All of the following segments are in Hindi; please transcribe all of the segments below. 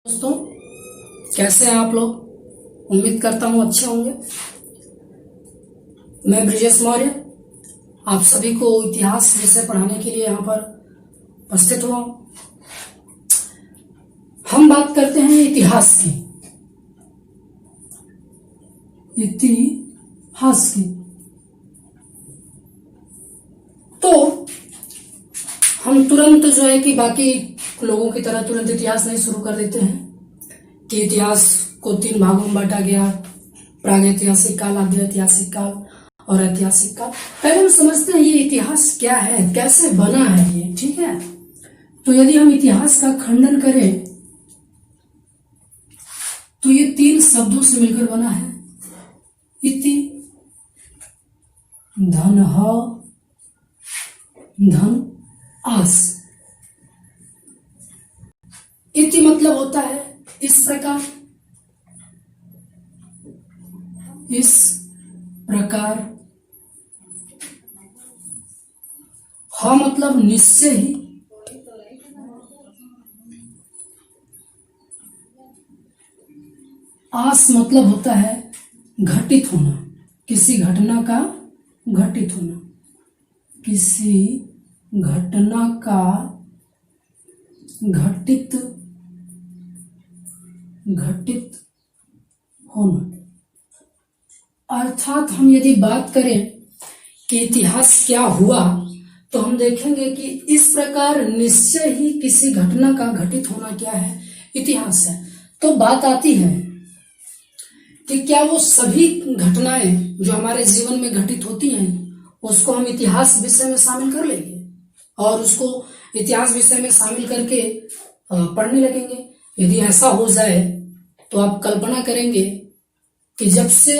दोस्तों, कैसे हैं आप लोग। उम्मीद करता हूं अच्छे होंगे। मैं ब्रिजेश मौर्य आप सभी को इतिहास विषय पढ़ाने के लिए यहाँ पर उपस्थित हुआ हूं। हम बात करते हैं इतिहास की। तो हम तुरंत जो है कि बाकी लोगों की तरह तुरंत इतिहास नहीं शुरू कर देते हैं कि इतिहास को 3 भागों में बांटा गया, प्रागैतिहासिक काल, आद्य ऐतिहासिक काल और ऐतिहासिक काल। पहले हम समझते हैं ये इतिहास क्या है, कैसे बना है ये। ठीक है, तो यदि हम इतिहास का खंडन करें तो ये 3 शब्दों से मिलकर बना है। इति धन धन आस। इति मतलब होता है इस प्रकार, इस प्रकार। हा मतलब निश्चय ही, आस मतलब होता है घटित होना, किसी घटना का घटित होना, किसी घटना का घटित होना। अर्थात हम यदि बात करें कि इतिहास क्या हुआ तो हम देखेंगे कि इस प्रकार निश्चय ही किसी घटना का घटित होना क्या है, इतिहास है। तो बात आती है कि क्या वो सभी घटनाएं जो हमारे जीवन में घटित होती हैं उसको हम इतिहास विषय में शामिल कर लेंगे और उसको इतिहास विषय में शामिल करके पढ़ने लगेंगे। यदि ऐसा हो जाए तो आप कल्पना करेंगे कि जब से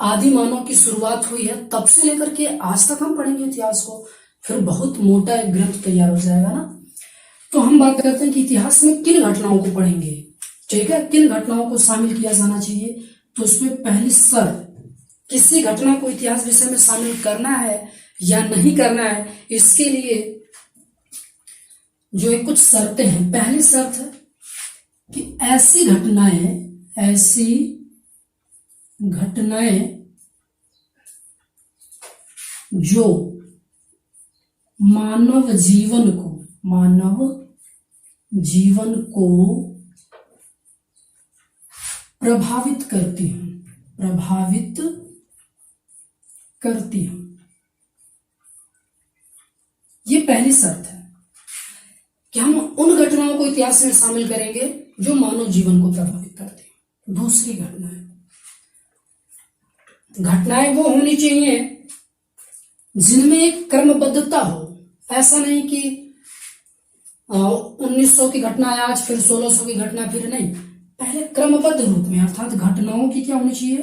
आदि मानव की शुरुआत हुई है तब से लेकर के आज तक हम पढ़ेंगे इतिहास को, फिर बहुत मोटा एक ग्रंथ तैयार हो जाएगा ना। तो हम बात करते हैं कि इतिहास में किन घटनाओं को पढ़ेंगे। ठीक है, किन घटनाओं को शामिल किया जाना चाहिए। तो उसमें पहली शर्त, किसी घटना को इतिहास विषय में शामिल करना है या नहीं करना है, इसके लिए जो कुछ शर्तें हैं। पहली शर्त है कि ऐसी घटनाएं जो मानव जीवन को प्रभावित करती हूं। ये पहली शर्त है कि हम उन घटनाओं को इतिहास में शामिल करेंगे जो मानव जीवन को प्रभावित करती हैं। दूसरी घटनाएं वो होनी चाहिए जिनमें एक क्रमबद्धता हो। ऐसा नहीं कि 1900 की घटना है आज, फिर 1600 की घटना, फिर नहीं, पहले क्रमबद्ध रूप में। अर्थात घटनाओं की क्या होनी चाहिए,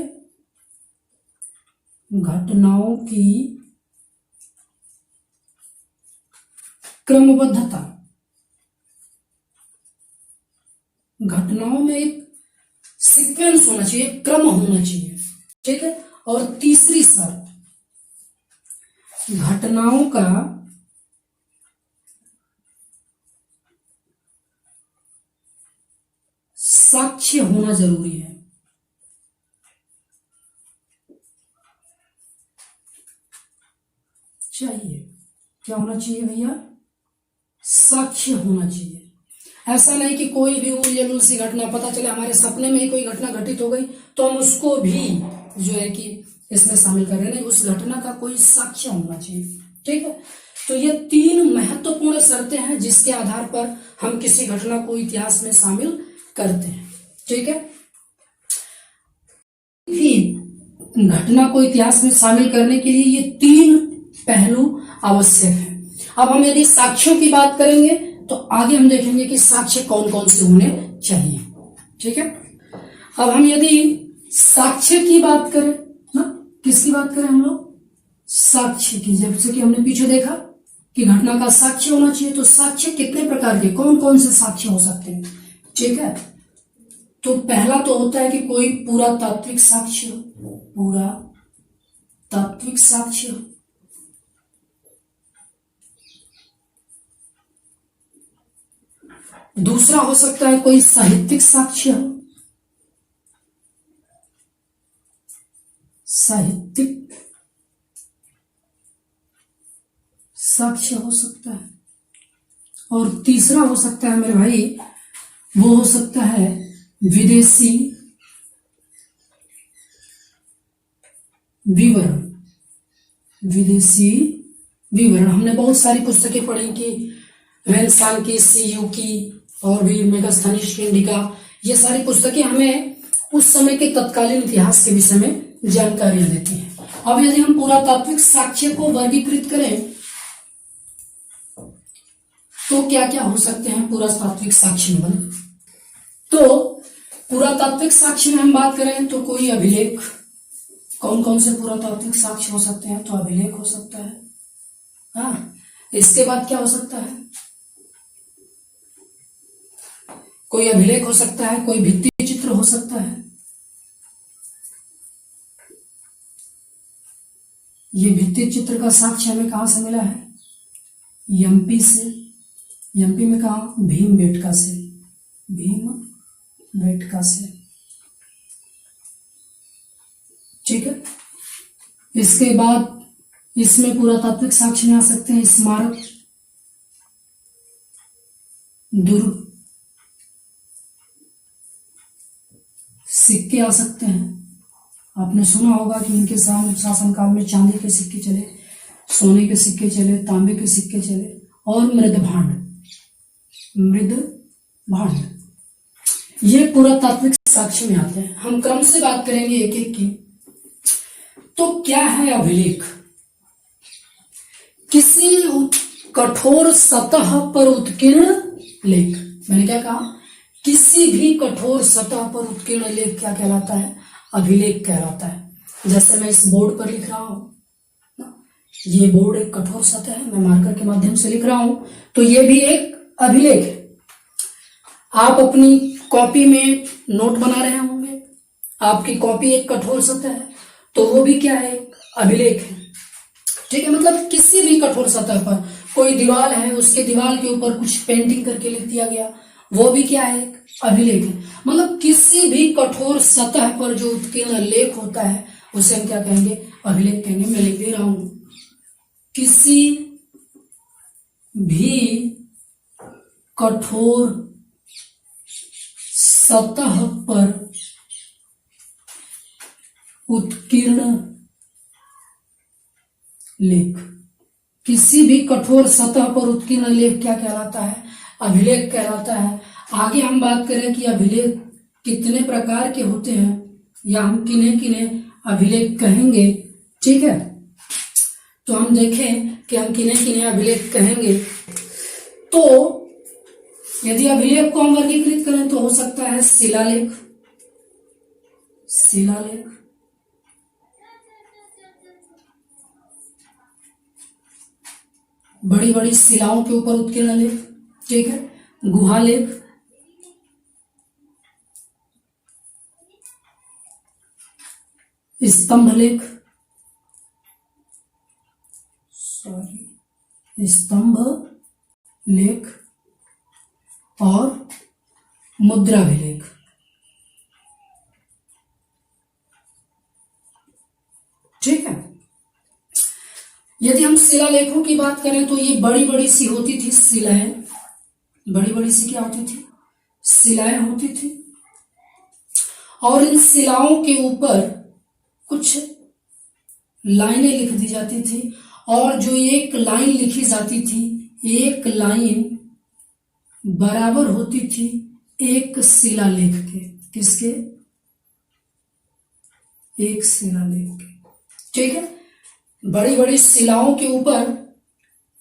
घटनाओं की क्रमबद्धता। घटनाओं में एक सीक्वेंस होना चाहिए, क्रम होना चाहिए। ठीक है, और तीसरी शर्त, घटनाओं का साक्ष्य होना जरूरी है। क्या होना चाहिए भैया, साक्ष्य होना चाहिए। ऐसा नहीं कि कोई भी उल जलूल सी घटना, पता चले हमारे सपने में ही कोई घटना घटित हो गई तो हम उसको भी जो है कि इसमें शामिल कर रहे हैं। उस घटना का कोई साक्ष्य होना चाहिए। ठीक है, तो ये 3 महत्वपूर्ण शर्तें हैं जिसके आधार पर हम किसी घटना को इतिहास में शामिल करते हैं। ठीक है, घटना को इतिहास में शामिल करने के लिए ये 3 पहलू आवश्यक है। अब हम यदि साक्ष्यों की बात करेंगे तो आगे हम देखेंगे कि साक्ष्य कौन कौन से होने चाहिए। ठीक है, अब हम यदि साक्ष्य की बात करें ना, किसकी बात करें हम लोग, साक्ष्य की। जैसे कि हमने पीछे देखा कि घटना का साक्ष्य होना चाहिए, तो साक्ष्य कितने प्रकार के, कौन कौन से साक्ष्य हो सकते हैं। ठीक है, तो पहला तो होता है कि कोई पुरातात्विक साक्ष्य। दूसरा हो सकता है कोई साहित्यिक साक्ष्य हो, साहित्यिक साक्ष्य हो सकता है। और तीसरा हो सकता है मेरे भाई, वो हो सकता है विदेशी विवरण। विदेशी विवरण, हमने बहुत सारी पुस्तकें पढ़ी कि रेनेसां की, सीयू की और भी मेगास्थनीज की, इंडिका, ये सारी पुस्तकें हमें उस समय के तत्कालीन इतिहास के विषय में जानकारियां देती हैं। अब यदि हम पुरातात्विक साक्ष्य को वर्गीकृत करें तो क्या क्या हो सकते हैं पुरातात्विक साक्ष्य में? तो पुरातात्विक साक्ष्य में हम बात करें तो कोई अभिलेख, कौन कौन से पुरातात्विक साक्ष्य हो सकते हैं? तो अभिलेख हो सकता है, हाँ। इसके बाद क्या हो सकता है? कोई अभिलेख हो सकता है, कोई भित्ति चित्र हो सकता है। ये भित्ति चित्र का साक्ष्य हमें कहां से मिला है? एमपी से। एमपी में कहा? भीमबेटका से। भीमबेटका से, ठीक है। इसके बाद इसमें पुरातात्विक साक्ष्य में आ सकते हैं स्मारक, दुर्ग, सिक्के आ सकते हैं। आपने सुना होगा कि इनके शासनकाल में चांदी के सिक्के चले, सोने के सिक्के चले, तांबे के सिक्के चले, और मृदभांड। ये पुरातात्विक साक्ष्य में आते हैं। हम क्रम से बात करेंगे एक एक की। तो क्या है अभिलेख? किसी कठोर सतह पर उत्कीर्ण लेख। मैंने क्या कहा? किसी भी कठोर सतह पर उत्कीर्ण लेख क्या कहलाता है? अभिलेख कहलाता है। जैसे मैं इस बोर्ड पर लिख रहा हूं, ये बोर्ड एक कठोर सतह है, मैं मार्कर के माध्यम से लिख रहा हूं, तो ये भी एक अभिलेख है। आप अपनी कॉपी में नोट बना रहे होंगे, आपकी कॉपी एक कठोर सतह है, तो वो भी क्या है? अभिलेख है, ठीक है। मतलब किसी भी कठोर सतह पर, कोई दीवार है, उसके दीवार के ऊपर कुछ पेंटिंग करके लिख दिया गया, वो भी क्या है? अभिलेख है। मतलब किसी भी कठोर सतह पर जो उत्कीर्ण लेख होता है उसे हम क्या कहेंगे? अभिलेख कहेंगे। मैं लिख दे रहा हूं, किसी भी कठोर सतह पर उत्कीर्ण लेख। किसी भी कठोर सतह पर उत्कीर्ण लेख क्या कहलाता है? अभिलेख कहलाता है। आगे हम बात करें कि अभिलेख कितने प्रकार के होते हैं, या हम किन्हें किन्हें अभिलेख कहेंगे, ठीक है। तो हम देखें कि हम किन्हें किन्हें अभिलेख कहेंगे। तो यदि अभिलेख को हम वर्गीकृत करें तो हो सकता है शिलालेख, शिलालेख, बड़ी बड़ी शिलाओं के ऊपर उत्कीर्ण लेख, ठीक है। गुहालेख, स्तंभ लेख, स्तंभ लेख, और मुद्राभिलेख। ठीक है। यदि हम शिलालेखों की बात करें तो ये बड़ी बड़ी सी होती थी शिलाएं, बड़ी बड़ी सी क्या होती थी? शिलाएं होती थी, और इन शिलाओं के ऊपर कुछ लाइनें लिख दी जाती थी, और जो एक लाइन लिखी जाती थी, एक लाइन बराबर होती थी एक शिलालेख के। किसके? एक शिलालेख के, ठीक है। बड़ी बड़ी शिलाओं के ऊपर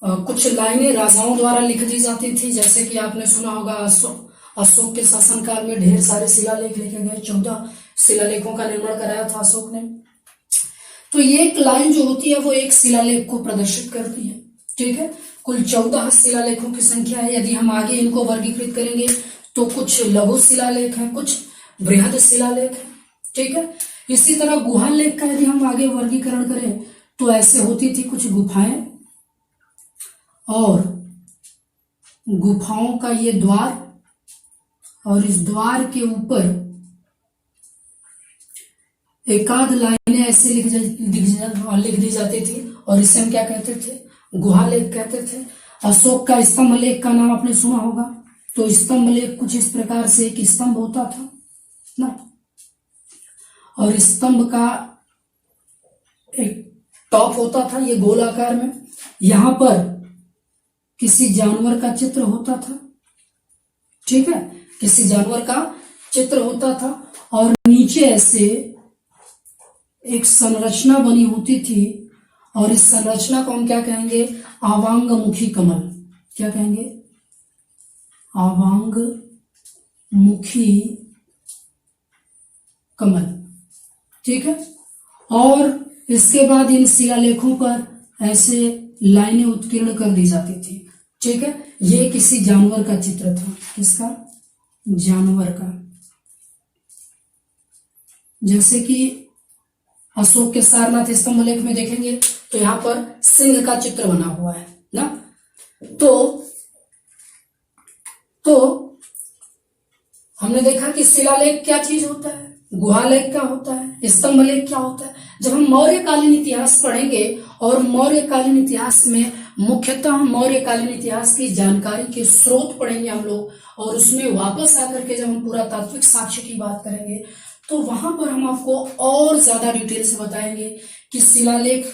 कुछ लाइनें राजाओं द्वारा लिख दी जाती थी, जैसे कि आपने सुना होगा अशोक के शासनकाल में ढेर सारे शिलालेख लिखे गए, 14 शिलालेखों का निर्माण कराया था अशोक ने। तो ये एक लाइन जो होती है वो एक शिलालेख को प्रदर्शित करती है, ठीक है। कुल 14 शिलालेखों की संख्या है। यदि हम आगे इनको वर्गीकृत करेंगे तो कुछ लघु शिलालेख हैं, कुछ बृहद शिलालेख हैं, ठीक है। इसी तरह गुहालेख का यदि हम आगे वर्गीकरण करें तो ऐसे होती थी कुछ गुफाएं, और गुफाओं का ये द्वार और इस द्वार के ऊपर एक आध लाइनें ऐसे लिख दी जाती थी और इसे हम क्या कहते थे, गुहा लेख कहते थे। अशोक का स्तंभ लेख का नाम आपने सुना होगा। तो स्तंभ लेख कुछ इस प्रकार से एक स्तंभ होता था ना, और स्तंभ का एक टॉप होता था ये गोलाकार में, यहां पर किसी जानवर का चित्र होता था, ठीक है, किसी जानवर का चित्र होता था, और नीचे ऐसे एक संरचना बनी होती थी, और इस संरचना को हम क्या कहेंगे, आवांगमुखी कमल। क्या कहेंगे, आवांगमुखी कमल, ठीक है। और इसके बाद इन शिलालेखों पर ऐसे लाइनें उत्कीर्ण कर दी जाती थी, ठीक है। ये किसी जानवर का चित्र था, किसका, जानवर का। जैसे कि अशोक के सारनाथ स्तंभ लेख में देखेंगे तो यहां पर सिंह का चित्र बना हुआ है ना। तो हमने देखा कि शिलालेख क्या चीज होता है, गुहालेख क्या होता है, स्तंभ लेख क्या होता है। जब हम मौर्यकालीन इतिहास पढ़ेंगे और मौर्यकालीन इतिहास में मुख्यतः मौर्यकालीन इतिहास की जानकारी के स्रोत पढ़ेंगे हम लोग, और उसमें वापस आकर के जब हम पुरातात्विक साक्ष्य की बात करेंगे तो वहां पर हम आपको और ज्यादा डिटेल से बताएंगे कि शिलालेख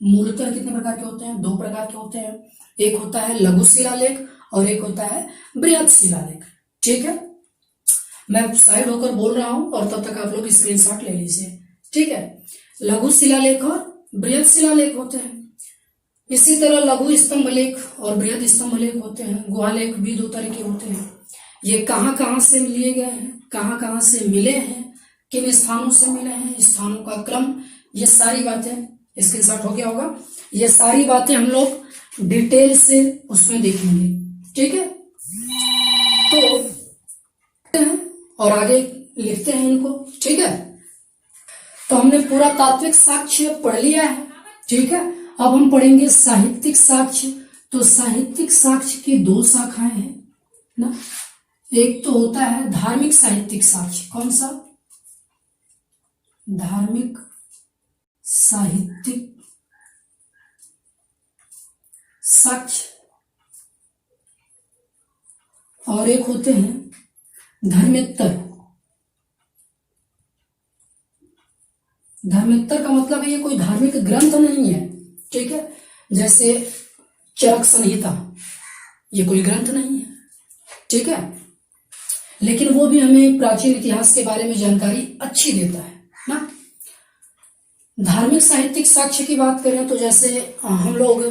मूलतः कितने प्रकार के होते हैं, 2 प्रकार के होते हैं। एक होता है लघु शिलालेख और एक होता है बृहद शिलालेख, ठीक है। मैं साइड होकर बोल रहा हूं और तब तक आप लोग स्क्रीनशॉट ले लीजिए, ठीक है। लघु शिलालेख और बृहद शिलालेख होते हैं। इसी तरह लघु स्तंभ लेख और बृहद स्तंभ लेख होते हैं। गुहालेख भी 2 तरह के होते हैं। ये कहां से लिए गए हैं, कहां से मिले हैं, किन स्थानों से मिले हैं, स्थानों का क्रम, ये सारी बातें स्क्रीनशॉट हो गया होगा। ये सारी बातें हम लोग डिटेल से उसमें देखेंगे, ठीक है। तो और आगे लिखते हैं इनको, ठीक है। तो हमने पूरा तात्विक साक्ष्य पढ़ लिया है, ठीक है। अब हम पढ़ेंगे साहित्यिक साक्ष्य। तो साहित्यिक साक्ष्य की 2 शाखाएं हैं ना। एक तो होता है धार्मिक साहित्यिक साक्ष्य। कौन सा, धार्मिक साहित्यिक साक्ष्य, और एक होते हैं धर्मेत्तर। धर्मेत्तर का मतलब है ये कोई धार्मिक ग्रंथ नहीं है, ठीक है। जैसे चरक संहिता, ये कोई ग्रंथ नहीं है, ठीक है, लेकिन वो भी हमें प्राचीन इतिहास के बारे में जानकारी अच्छी देता है ना। धार्मिक साहित्यिक साक्ष्य की बात करें तो जैसे हम लोग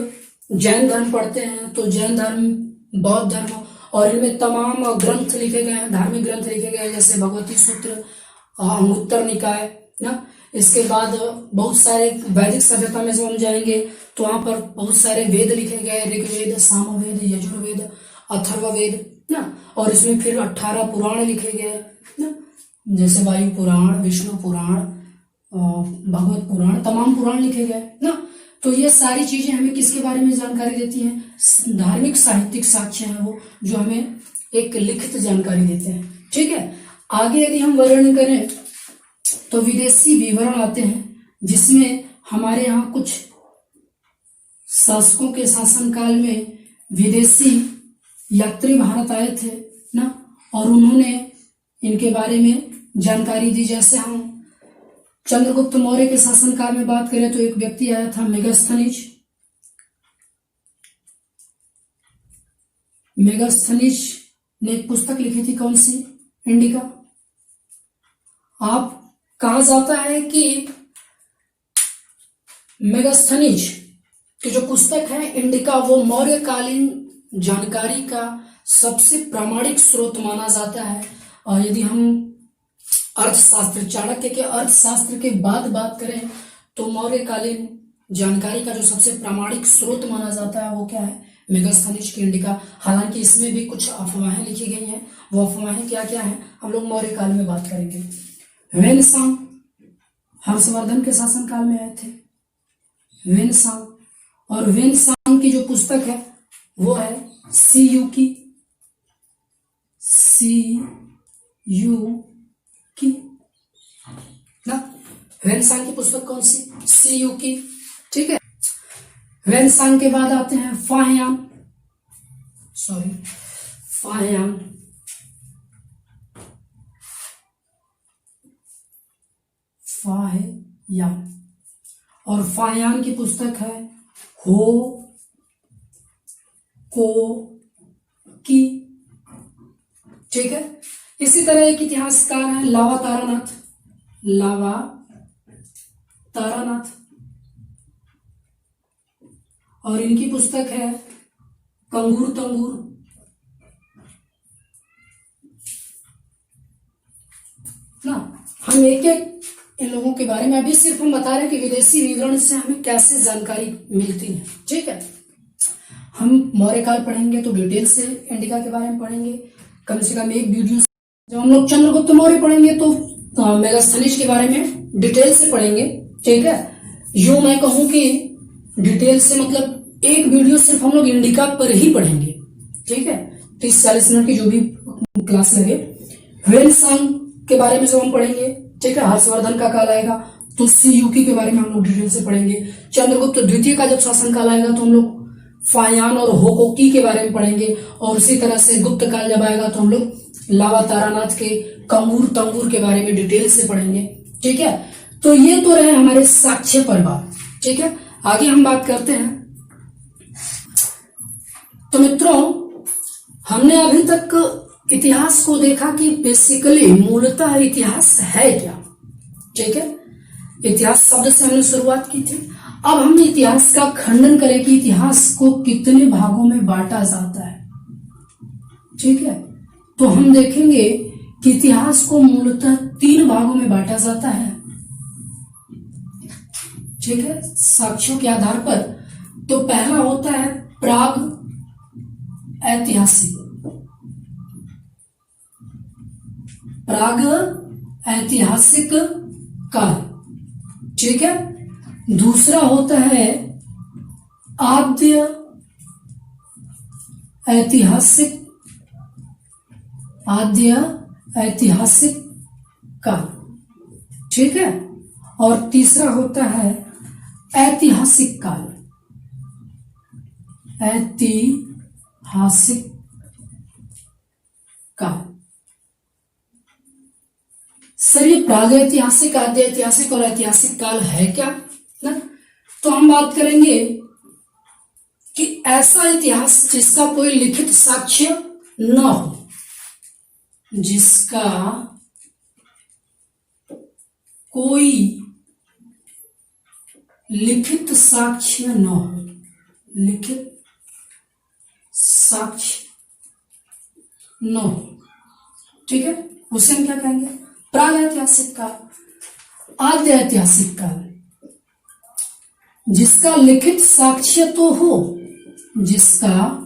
जैन धर्म पढ़ते हैं तो जैन धर्म, बौद्ध धर्म, और इनमें तमाम ग्रंथ लिखे गए हैं, धार्मिक ग्रंथ लिखे गए हैं, जैसे भगवती सूत्र, अंगुत्तर निकाय ना। इसके बाद बहुत सारे वैदिक सभ्यता में जब हम जाएंगे तो वहां पर बहुत सारे वेद लिखे गए, ऋग्वेद, सामवेद, यजुर्वेद, अथर्ववेद ना। और इसमें फिर 18 पुराण लिखे गए ना, जैसे वायु पुराण, विष्णु पुराण, भगवत पुराण, तमाम पुराण लिखे गए ना। तो ये सारी चीजें हमें किसके बारे में जानकारी देती हैं, धार्मिक साहित्यिक साक्ष्य हैं वो, जो हमें एक लिखित जानकारी देते हैं, ठीक है। आगे यदि हम वर्णन करें तो विदेशी विवरण आते हैं, जिसमें हमारे यहाँ कुछ शासकों के शासनकाल में विदेशी यात्री भारत आए थे ना, और उन्होंने इनके बारे में जानकारी दी। जैसे हम चंद्रगुप्त मौर्य के शासनकाल में बात करें तो एक व्यक्ति आया था मेगास्थनीज। मेगास्थनीज ने एक पुस्तक लिखी थी, कौन सी, इंडिका। आप कहा जाता है कि मेगास्थनीज की जो पुस्तक है इंडिका, वो मौर्यकालीन जानकारी का सबसे प्रामाणिक स्रोत माना जाता है। और यदि हम अर्थशास्त्र, चाणक्य के अर्थशास्त्र के बाद बात करें तो मौर्यकालीन जानकारी का जो सबसे प्रामाणिक स्रोत माना जाता है वो क्या है, मेगास्थनीज की इंडिका। हालांकि इसमें भी कुछ अफवाहें लिखी गई हैं, वो अफवाहें क्या क्या हैं हम लोग मौर्य काल में बात करेंगे। वेनसांग हर्षवर्धन के शासनकाल में आए थे, वेनसांग। और वेनसांग की जो पुस्तक है वो है सी यू की ना। ह्वेनसांग की पुस्तक कौन सी? सी यू की। ठीक है। ह्वेनसांग के बाद आते हैं फाहियान, फाहियान। और फाहियान की पुस्तक है हो को की। ठीक है। इसी तरह एक इतिहासकार है लावा तारानाथ, और इनकी पुस्तक है कंगूर तंगूर। ना, हम एक एक इन लोगों के बारे में अभी सिर्फ हम बता रहे हैं कि विदेशी विवरण से हमें कैसे जानकारी मिलती है। ठीक है। हम मौर्यकाल पढ़ेंगे तो डिटेल से इंडिका के बारे में पढ़ेंगे, कम से कम एक वीडियो। जब हम लोग चंद्रगुप्त मौर्य पढ़ेंगे तो मेगास्थनीज के बारे में डिटेल से पढ़ेंगे। ठीक है। यूं मैं कहूं कि डिटेल से मतलब एक वीडियो सिर्फ हम लोग इंडिका पर ही पढ़ेंगे। ठीक है। 30-40 मिनट की जो भी क्लास लगे। ह्वेनसांग के बारे में जब हम पढ़ेंगे, ठीक है, हर्षवर्धन का काल आएगा तो सी युकी के बारे में हम लोग डिटेल से पढ़ेंगे। चंद्रगुप्त द्वितीय का जब शासनकाल आएगा तो हम लोग फाहियान और होकोकी के बारे में पढ़ेंगे, और उसी तरह से गुप्त काल जब आएगा तो हम लोग लावा तारानाथ के कंगूर तंगूर के बारे में डिटेल से पढ़ेंगे। ठीक है। तो ये तो रहे हमारे साक्ष्य परिवार। ठीक है। आगे हम बात करते हैं। तो मित्रों, हमने अभी तक इतिहास को देखा कि बेसिकली मूलतः इतिहास है क्या। ठीक है। इतिहास शब्द से हमने शुरुआत की थी। अब हम इतिहास का खंडन करें कि इतिहास को कितने भागों में बांटा जाता है। ठीक है। तो हम देखेंगे कि इतिहास को मूलतः 3 भागों में बांटा जाता है। ठीक है, साक्ष्यों के आधार पर। तो पहला होता है प्राग ऐतिहासिक काल। ठीक है। दूसरा होता है आद्य ऐतिहासिक काल। ठीक है। और तीसरा होता है ऐतिहासिक काल। सर, ये प्रागैतिहासिक, आद्य ऐतिहासिक और ऐतिहासिक काल है क्या ना? तो हम बात करेंगे कि ऐसा इतिहास जिसका कोई लिखित साक्ष्य न हो, जिसका कोई लिखित साक्ष्य न हो, लिखित साक्ष्य न हो। ठीक है। उसे हम क्या कहेंगे? प्रागैतिहासिक काल, आद्य ऐतिहासिक काल। जिसका लिखित साक्ष्य तो हो, जिसका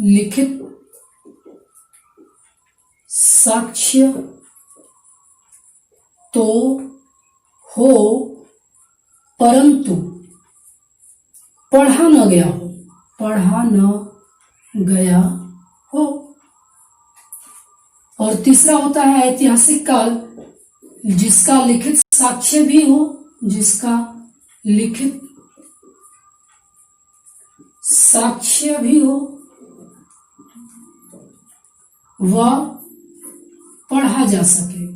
लिखित साक्ष्य तो हो परंतु पढ़ा न गया हो। और तीसरा होता है ऐतिहासिक काल, जिसका लिखित साक्ष्य भी हो, जिसका लिखित साक्ष्य भी हो, वह पढ़ा जा सके।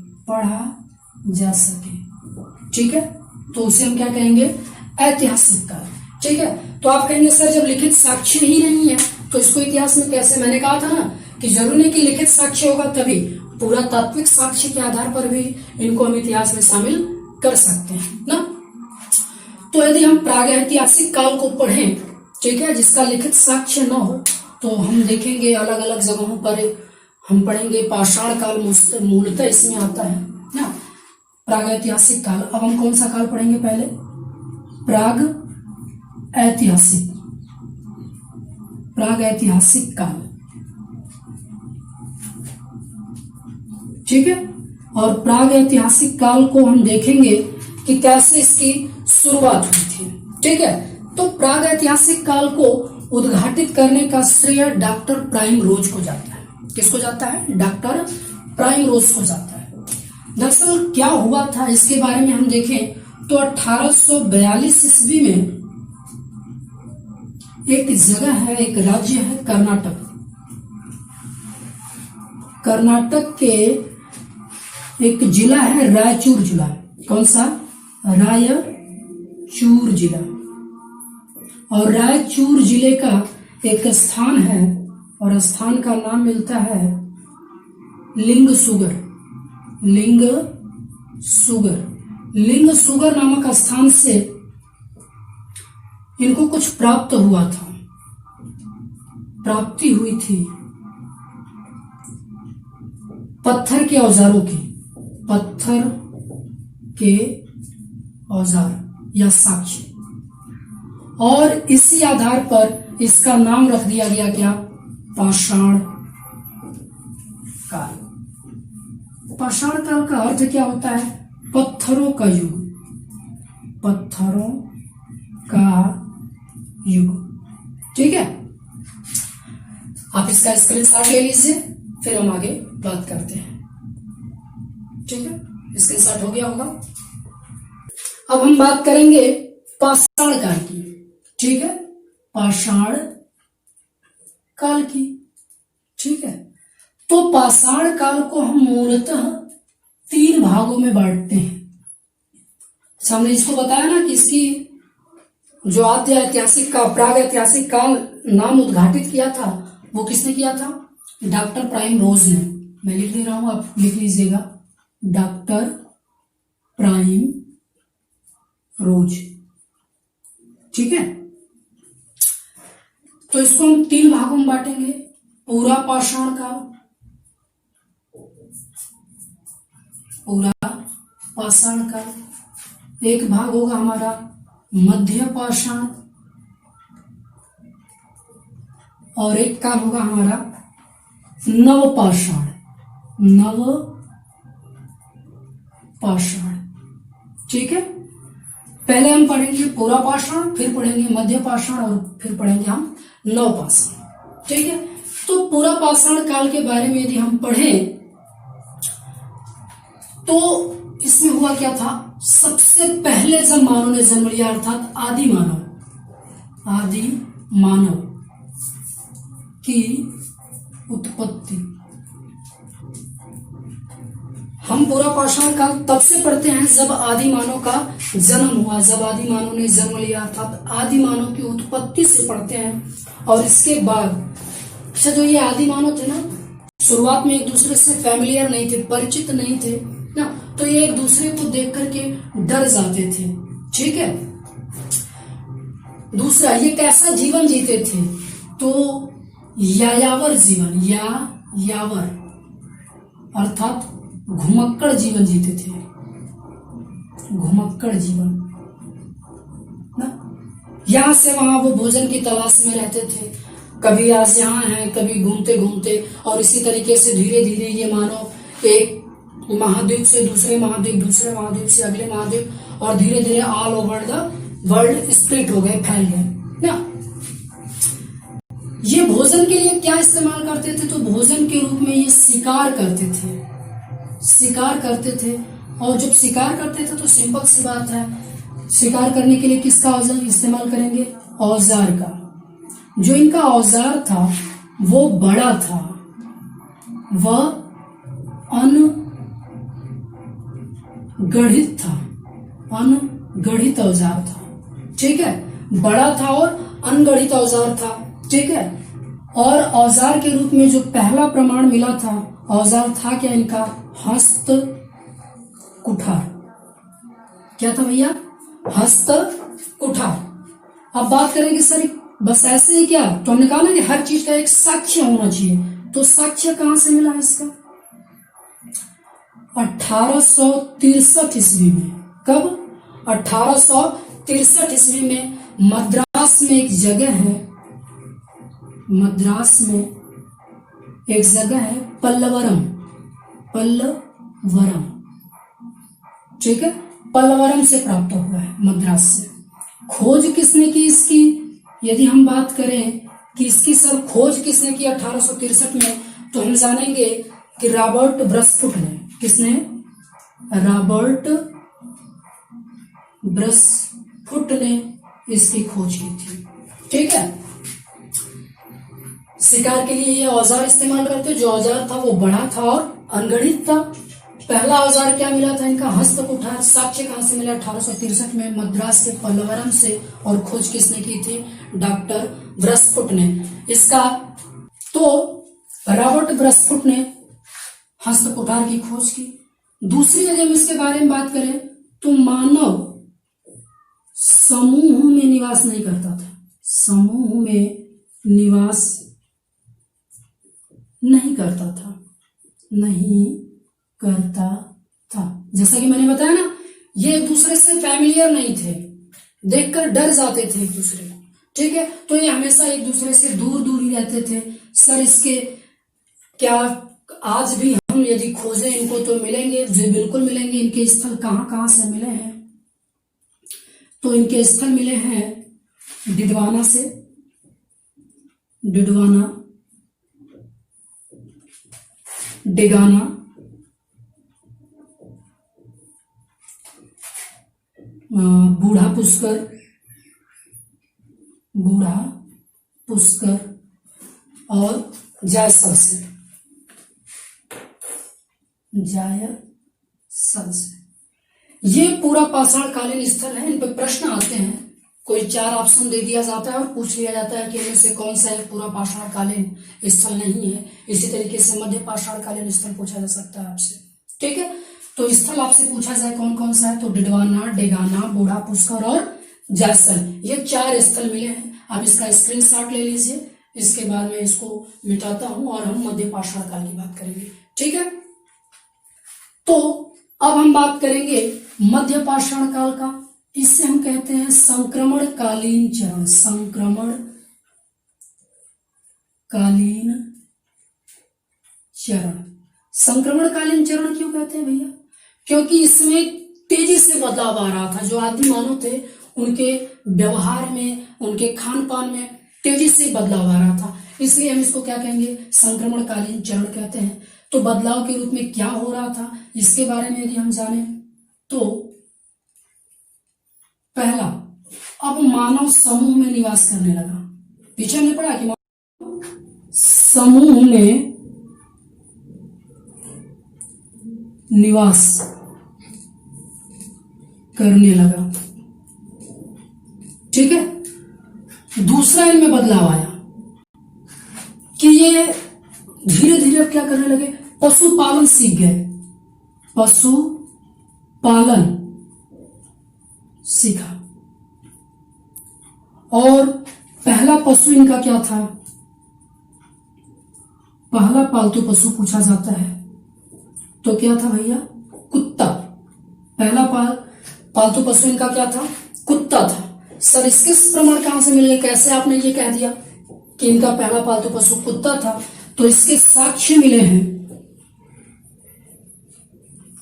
ठीक है। तो उसे हम क्या कहेंगे? ऐतिहासिक काल। ठीक है। तो आप कहेंगे सर, जब लिखित साक्ष्य ही नहीं है तो इसको इतिहास में कैसे? मैंने कहा था ना कि जरूरी नहीं कि लिखित साक्ष्य होगा तभी, पूरा तात्विक साक्ष्य के आधार पर भी इनको हम इतिहास में शामिल कर सकते हैं ना। तो यदि हम प्रागैतिहासिक काल को पढ़ें, ठीक है, जिसका लिखित साक्ष्य न हो, तो हम देखेंगे अलग अलग जगहों पर हम पढ़ेंगे पाषाण काल मूलतः इसमें आता है ना, प्रागैतिहासिक काल। अब हम कौन सा काल पढ़ेंगे? पहले प्रागैतिहासिक काल। ठीक है। और प्रागैतिहासिक काल को हम देखेंगे कि कैसे इसकी शुरुआत हुई थी। ठीक है। तो प्रागैतिहासिक काल को उद्घाटित करने का श्रेय डॉक्टर प्राइम रोज को जाता है। किसको जाता है? डॉक्टर प्राइम रोज को जाता है। दरअसल क्या हुआ था इसके बारे में हम देखें तो 1842 ईस्वी में एक जगह है, एक राज्य है कर्नाटक। कर्नाटक के एक जिला है रायचूर जिला। कौन सा? रायचूर जिला। और रायचूर जिले का एक स्थान है और स्थान का नाम मिलता है लिंगसुगर। लिंगसुगर नामक स्थान से इनको कुछ प्राप्त हुआ था, प्राप्ति हुई थी पत्थर के औजारों की, पत्थर के औजार या साक्ष्य। और इसी आधार पर इसका नाम रख दिया गया क्या? पाषाण काल। पाषाण काल का अर्थ क्या होता है? पत्थरों का युग, पत्थरों का युग। ठीक है, आप इसका स्क्रीनशॉट ले लीजिए, फिर हम आगे बात करते हैं। ठीक है, स्क्रीनशॉट हो गया होगा। अब हम बात करेंगे पाषाण काल की। ठीक है, पाषाण काल की। ठीक है, तो पाषाण काल को हम मूलतः 3 भागों में बांटते हैं। हमने इसको बताया ना कि इसकी जो आद्य ऐतिहासिक का प्राग ऐतिहासिक काल नाम उद्घाटित किया था वो किसने किया था? डॉक्टर प्राइम रोज ने। मैं लिख दे रहा हूं, आप लिख लीजिएगा, डॉक्टर प्राइम रोज। ठीक है, तो इसको हम 3 भागों में बांटेंगे। पूरा पाषाण काल, पूरा पाषाण काल। एक भाग होगा हमारा मध्य पाषाण और एक काल होगा हमारा नव पाषाण। नव पाषाण। ठीक है, पहले हम पढ़ेंगे पूरा पाषाण, फिर पढ़ेंगे मध्य पाषाण और फिर पढ़ेंगे हम नव पाषाण। ठीक है, तो पूरा पाषाण काल के बारे में यदि हम पढ़ें तो इसमें हुआ क्या था? सबसे पहले जब मानव ने जन्म लिया, अर्थात आदि मानव की उत्पत्ति। हम पूरा पाषाण काल तब से पढ़ते हैं जब आदि मानव का जन्म हुआ, जब आदि मानव ने जन्म लिया, अर्थात आदि मानव की उत्पत्ति से पढ़ते हैं। और इसके बाद अच्छा, जो ये आदि मानव थे ना, शुरुआत में एक दूसरे से फैमिलियर नहीं थे, परिचित नहीं थे ना, तो ये एक दूसरे को देख करके डर जाते थे। ठीक है, दूसरा ये कैसा जीवन जीते थे? तो यायावर जीवन, यायावर अर्थात घुमक्कड़ जीवन जीते थे। घुमक्कड़ जीवन ना, यहां से वहां वो भोजन की तलाश में रहते थे, कभी आज यहाँ है, कभी घूमते घूमते, और इसी तरीके से धीरे धीरे ये मानव एक महाद्वीप से दूसरे महाद्वीप, दूसरे महाद्वीप से अगले महाद्वीप, और धीरे धीरे all over the world split हो गए, फैल गए ना। ये भोजन के लिए क्या इस्तेमाल करते थे? तो भोजन के रूप में ये शिकार करते थे, शिकार करते थे। और जब शिकार करते थे तो सिंपल सी बात है, शिकार करने के लिए किसका औजार इस्तेमाल करेंगे? औजार का। जो इनका औजार था वो बड़ा था, वह अनगढ़ित था, अनगढ़ित औजार था। ठीक है, बड़ा था और अनगढ़ित औजार था। ठीक है, और औजार के रूप में जो पहला प्रमाण मिला था, औजार था क्या इनका? हस्त कुठार। क्या था भैया? हस्त कुठार। अब बात करेंगे सर बस ऐसे ही क्या? तो हमने कहा ना कि हर चीज का एक साक्ष्य होना चाहिए, तो साक्ष्य कहां से मिला इसका? 1863 ईस्वी में। कब? 1863 ईस्वी में मद्रास में एक जगह है, मद्रास में एक जगह है पल्लवरम, पल्लवरम। ठीक है, पल्लवरम से प्राप्त हुआ है, मद्रास से। खोज किसने की इसकी? यदि हम बात करें कि इसकी सर खोज किसने की 1863 में, तो हम जानेंगे कि रॉबर्ट ब्रसफुट ने, किसने, रॉबर्ट ब्रसफुट ने इसकी खोज की थी। ठीक है, शिकार के लिए ये औजार इस्तेमाल करते, जो औजार था वो बड़ा था और अनगढ़ित था। पहला औजार क्या मिला था इनका, हस्त कुठार। साक्ष्य कहां से मिला, 1863 में मद्रास के पल्लवरम से, और खोज किसने की थी, डॉक्टर ब्रसफुट ने इसका। तो रॉबर्ट ब्रसफुट ने हस्त कुठार की खोज की। दूसरी यदि हम इसके बारे में बात करें तो मानव समूह में निवास नहीं करता था, समूह में निवास नहीं करता था, नहीं करता था। जैसा कि मैंने बताया ना, ये एक दूसरे से फैमिलियर नहीं थे, देखकर डर जाते थे एक दूसरे को। ठीक है, तो ये हमेशा एक दूसरे से दूर दूर ही रहते थे। सर इसके क्या आज भी हम यदि खोजें इनको तो मिलेंगे, जी बिल्कुल मिलेंगे। इनके स्थल कहां कहां से मिले हैं, तो इनके स्थल मिले हैं डिडवाना से, डिडवाना, डेगाना, बूढ़ा पुष्कर, बूढ़ा पुष्कर और जायसर से, जायसर से। ये पूरा पाषाण कालीन स्थल है। इन पर प्रश्न आते हैं, कोई 4 ऑप्शन दे दिया जाता है और पूछ लिया जाता है कि इनमें से कौन सा एक पूरा पाषाण कालीन स्थल नहीं है। इसी तरीके से मध्य पाषाण कालीन स्थल पूछा जा सकता है आपसे। ठीक है, तो स्थल आपसे पूछा जाए कौन कौन सा है, तो डिडवाना, डेगाना, बूढ़ा पुष्कर और जायसर, ये 4 स्थल मिले हैं। आप इसका स्क्रीनशॉट ले लीजिए। इसके बाद में इसको मिटाता हूं और हम मध्य पाषाण काल की बात करेंगे। ठीक है, तो अब हम बात करेंगे मध्य पाषाण काल का। इससे हम कहते हैं संक्रमण कालीन चरण, संक्रमण कालीन चरण। संक्रमण कालीन चरण क्यों कहते हैं भैया, क्योंकि इसमें तेजी से बदलाव आ रहा था। जो आदि मानव थे उनके व्यवहार में, उनके खान पान में तेजी से बदलाव आ रहा था, इसलिए हम इसको क्या कहेंगे, संक्रमण कालीन चरण कहते हैं। तो बदलाव के रूप में क्या हो रहा था, इसके बारे में यदि हम जाने तो पहला, अब मानव समूह में निवास करने लगा। पीछे हमने पढ़ा कि समूह में निवास करने लगा। ठीक है, दूसरा इनमें बदलाव आया कि ये धीरे धीरे क्या करने लगे, पशुपालन सीख गए, पशुपालन सीखा। और पहला पशु इनका क्या था, पहला पालतू पशु पूछा जाता है तो क्या था भैया, कुत्ता। पहला पालतू पशु इनका क्या था, कुत्ता था। सर इसके प्रमाण कहां से मिले, कैसे आपने ये कह दिया कि इनका पहला पालतू पशु कुत्ता था, तो इसके साक्ष्य मिले हैं,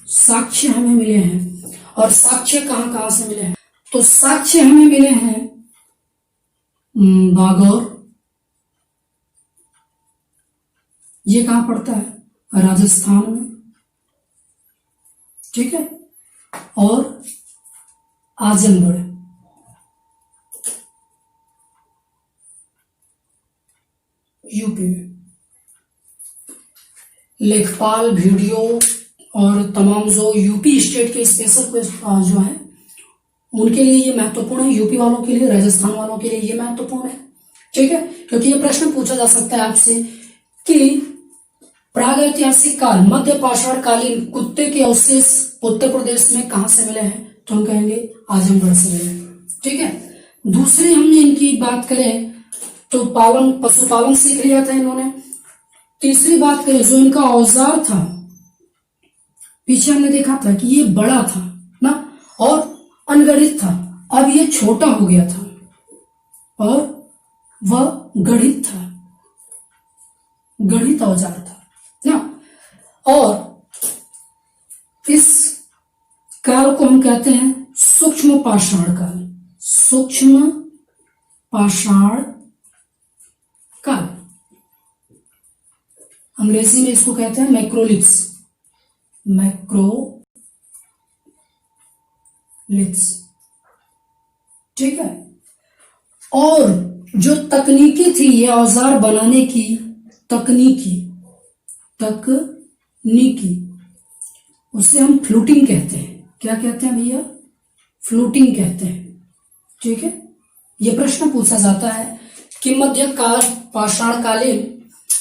साक्ष्य हमें मिले हैं। और साक्ष्य कहां कहां से मिले हैं, तो साक्ष्य हमें मिले हैं बागौर, ये कहां पड़ता है, राजस्थान में। ठीक है, और आजमगढ़, यूपी में। लेखपाल वीडियो और तमाम जो यूपी स्टेट के स्पेशल क्वेश्चन जो है उनके लिए ये महत्वपूर्ण है, यूपी वालों के लिए, राजस्थान वालों के लिए ये महत्वपूर्ण है। ठीक है, क्योंकि ये प्रश्न पूछा जा सकता है आपसे कि प्रागैतिहासिक काल मध्य पाषाण कालीन कुत्ते के अवशेष उत्तर प्रदेश में कहां से मिले हैं, तो हम कहेंगे आजमगढ़ से मिले हैं। ठीक है, दूसरी हमने इनकी बात करें तो पालन, पशुपालन सीख लिया था इन्होंने। तीसरी बात करें, जो इनका औजार था, पीछे हमने देखा था कि ये बड़ा था ना और अनगढ़ित था, अब ये छोटा हो गया था और वह गढ़ित था, गढ़ित औजार था ना। और इस काल को हम कहते हैं सूक्ष्म पाषाण काल, सूक्ष्म पाषाण काल। अंग्रेजी में इसको कहते हैं मैक्रोलिथ्स, मैक्रोलिथ्स, ठीक है। और जो तकनीकी थी ये औजार बनाने की, तकनीकी उसे हम फ्लूटिंग कहते हैं। क्या कहते हैं भैया? फ्लूटिंग कहते हैं, ठीक है। ये प्रश्न पूछा जाता है कि मध्यकाल पाषाणकालीन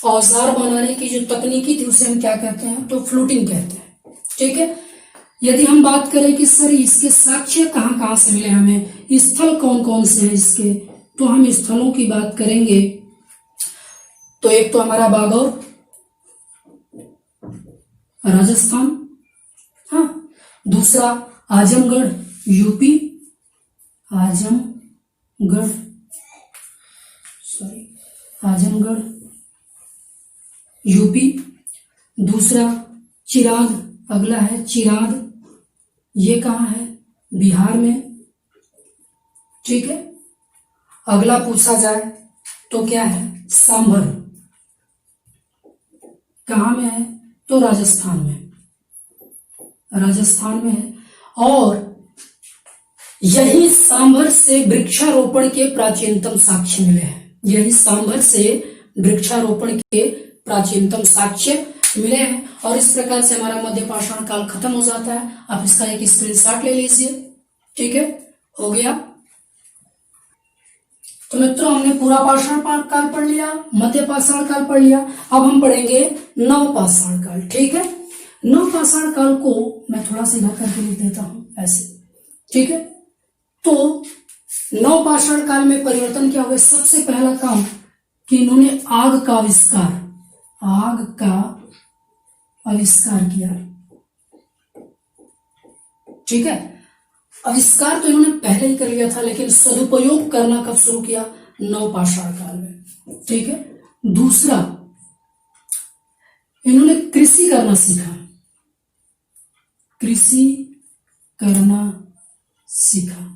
औजार बनाने की जो तकनीकी थी उसे हम क्या कहते हैं? तो फ्लूटिंग कहते हैं, ठीक है। यदि हम बात करें कि सर इसके साक्ष्य कहां कहां से मिले हमें, स्थल कौन कौन से हैं इसके, तो हम स्थलों की बात करेंगे तो एक तो हमारा बागौर राजस्थान, हाँ, दूसरा आजमगढ़ यूपी, आजमगढ़ यूपी, दूसरा चिराग, अगला है चिराग, ये कहाँ है? बिहार में, ठीक है। अगला पूछा जाए तो क्या है? सांभर, कहाँ में है? तो राजस्थान में है। और यही सांभर से वृक्षारोपण के प्राचीनतम साक्ष्य मिले हैं, मिले हैं। और इस प्रकार से हमारा मध्य पाषाण काल खत्म हो जाता है। आप इसका एक स्क्रीनशॉट ले लीजिए, ठीक है, हो गया। तो मित्रों हमने पूरा पाषाण काल पढ़ लिया, मध्य पाषाण काल पढ़ लिया। अब हम पढ़ेंगे नव पाषाण काल, ठीक है। नव पाषाण काल को मैं थोड़ा सा इधर करके लिख देता हूं ऐसे, ठीक है। तो नव पाषाण काल में परिवर्तन क्या हुआ? सबसे पहला काम कि इन्होंने आग का आविष्कार किया, ठीक है। आविष्कार तो इन्होंने पहले ही कर लिया था, लेकिन सदुपयोग करना कब शुरू किया? नव पाषाण काल में, ठीक है। दूसरा, इन्होंने कृषि करना सीखा।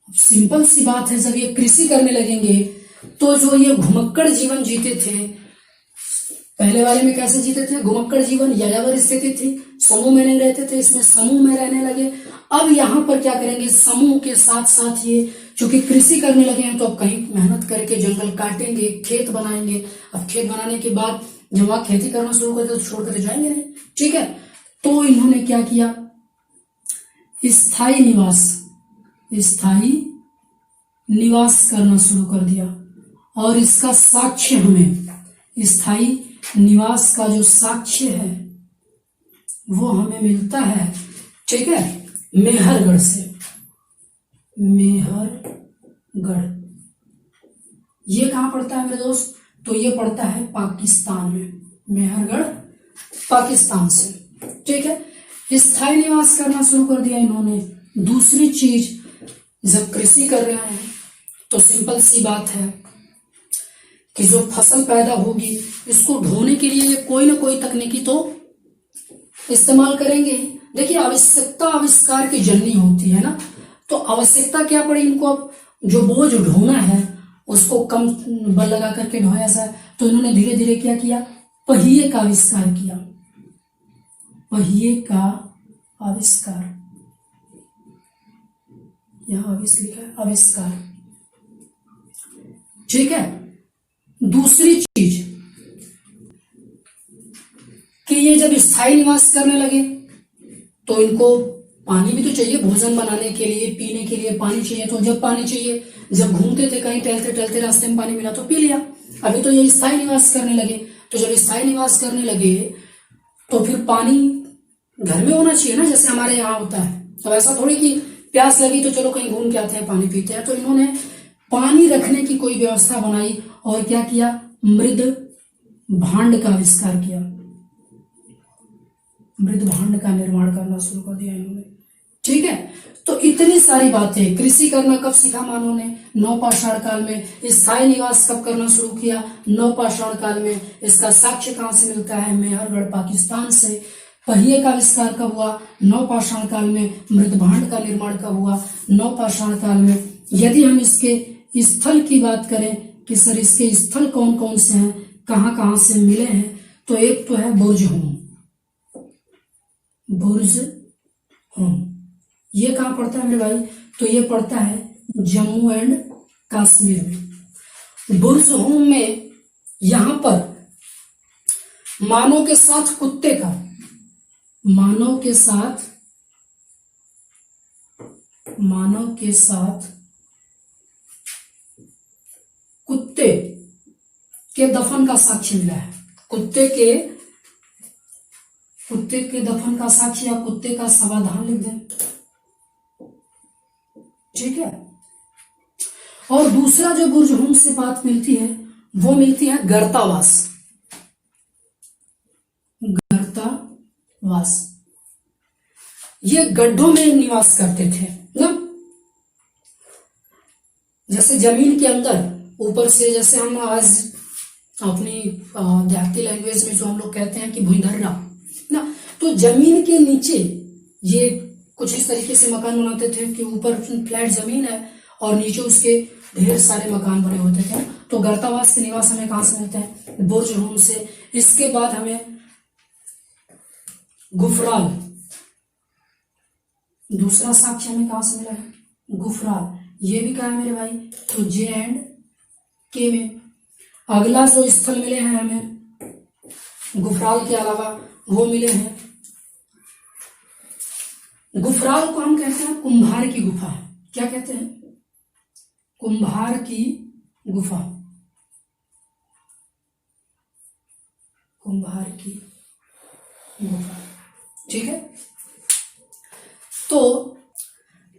सिंपल सी बात है, जब ये कृषि करने लगेंगे तो जो ये घुमक्कड़ जीवन जीते थे, पहले वाले में कैसे जीते थे? घुमक्कड़ जीवन, यायावर स्थिति थी, समूह में नहीं रहते थे, इसमें समूह में रहने लगे। अब यहाँ पर क्या करेंगे? समूह के साथ साथ ये चूंकि कृषि करने लगे हैं तो अब कहीं मेहनत करके जंगल काटेंगे, खेत बनाएंगे। अब खेत बनाने के बाद जब वहां खेती करना शुरू करते तो छोड़ कर जाएंगे नहीं, ठीक है। तो इन्होंने क्या किया? स्थायी निवास करना शुरू कर दिया। और इसका साक्ष्य हमें, स्थायी निवास का जो साक्ष्य है वो हमें मिलता है, ठीक है, मेहरगढ़ से। मेहरगढ़ ये कहां पड़ता है मेरे दोस्त? तो ये पड़ता है पाकिस्तान में, मेहरगढ़ पाकिस्तान से, ठीक है। स्थायी निवास करना शुरू कर दिया इन्होंने। दूसरी चीज, जब कृषि कर रहे हैं तो सिंपल सी बात है कि जो फसल पैदा होगी इसको ढोने के लिए ये कोई ना कोई तकनीकी तो इस्तेमाल करेंगे। देखिए, आवश्यकता आविष्कार की जननी होती है ना। तो आवश्यकता क्या पड़ी इनको? अब जो बोझ ढोना है उसको कम बल लगा करके ढोया जाए। तो इन्होंने धीरे धीरे क्या किया? पहिए का आविष्कार किया। पहिए का आविष्कार, यहां लिखा है आविष्कार, ठीक है। दूसरी चीज कि ये जब स्थायी निवास करने लगे तो इनको पानी भी तो चाहिए, भोजन बनाने के लिए, पीने के लिए पानी चाहिए। तो जब पानी चाहिए, जब घूमते थे कहीं, टहलते टहलते रास्ते में पानी मिला तो पी लिया। अभी तो ये स्थायी निवास करने लगे। तो जब स्थायी निवास करने लगे तो फिर पानी घर में होना चाहिए ना, जैसे हमारे यहाँ होता है। अब ऐसा थोड़ी कि प्यास लगी तो चलो कहीं घूम के आते हैं, पानी पीते हैं। तो इन्होंने पानी रखने की कोई व्यवस्था बनाई और क्या किया? मृद भांड का आविष्कार किया, मृद भांड का निर्माण करना शुरू कर दिया इन्होंने, ठीक है। तो इतनी सारी बातें, कृषि करना कब सीखा मानव ने? नवपाषाण काल में। स्थायी निवास कब करना शुरू किया? नवपाषाण काल में। इसका साक्ष्य कहां से मिलता है? मेहरगढ़ पाकिस्तान से। पहिए का आविष्कार कब हुआ? नवपाषाण काल में। मृद भांड का निर्माण कब हुआ? नवपाषाण काल में। यदि हम इसके स्थल की बात करें कि सर इसके स्थल कौन कौन से हैं, कहां कहां से मिले हैं, तो एक तो है बुर्ज होम, बुर्ज होम, ये कहाँ पड़ता है मेरे भाई? तो ये पड़ता है जम्मू एंड कश्मीर में। बुर्ज होम में यहां पर मानव के साथ कुत्ते का, मानव के साथ कुत्ते के दफन का साक्ष्य मिला है। कुत्ते के दफन का साक्ष्य या कुत्ते का समाधान लिख दें, ठीक है। और दूसरा जो बुर्ज होम से बात मिलती है वो मिलती है गर्तावास। गर्तावास, ये गड्ढों में निवास करते थे ना, जैसे जमीन के अंदर ऊपर से, जैसे हम आज अपनी देहाती लैंग्वेज में जो हम लोग कहते हैं कि भूइंधर्रा ना, तो जमीन के नीचे ये कुछ इस तरीके से मकान बनाते थे कि ऊपर फ्लैट जमीन है और नीचे उसके ढेर सारे मकान बने होते थे। तो गर्तावास के निवास हमें कहां से मिलते हैं? बुर्ज होम से। इसके बाद हमें गुफराल, दूसरा साक्ष्य हमें कहां से मिला है? गुफराल, ये भी कहा है मेरे भाई? तो J&K में। अगला जो स्थल मिले हैं हमें गुफराल के अलावा वो मिले हैं, गुफराल को हम कहते हैं कुम्हार की गुफा। क्या कहते हैं? कुम्हार की गुफा, कुम्हार की गुफा, ठीक है। तो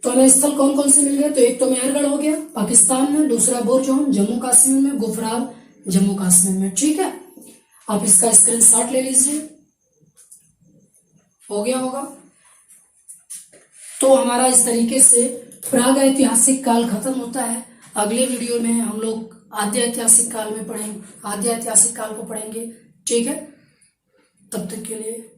हमें स्थल कौन कौन से मिल गए? तो एक तो मेहरगढ़ हो गया पाकिस्तान में, दूसरा बुर्ज होम जम्मू कश्मीर में, गुफराल जम्मू कश्मीर में, ठीक है। आप इसका स्क्रीनशॉट ले लीजिए, हो गया होगा। तो हमारा इस तरीके से प्राग ऐतिहासिक काल खत्म होता है। अगले वीडियो में हम लोग आद्य ऐतिहासिक काल में पढ़ेंगे, आद्य ऐतिहासिक काल को पढ़ेंगे, ठीक है। तब तक के लिए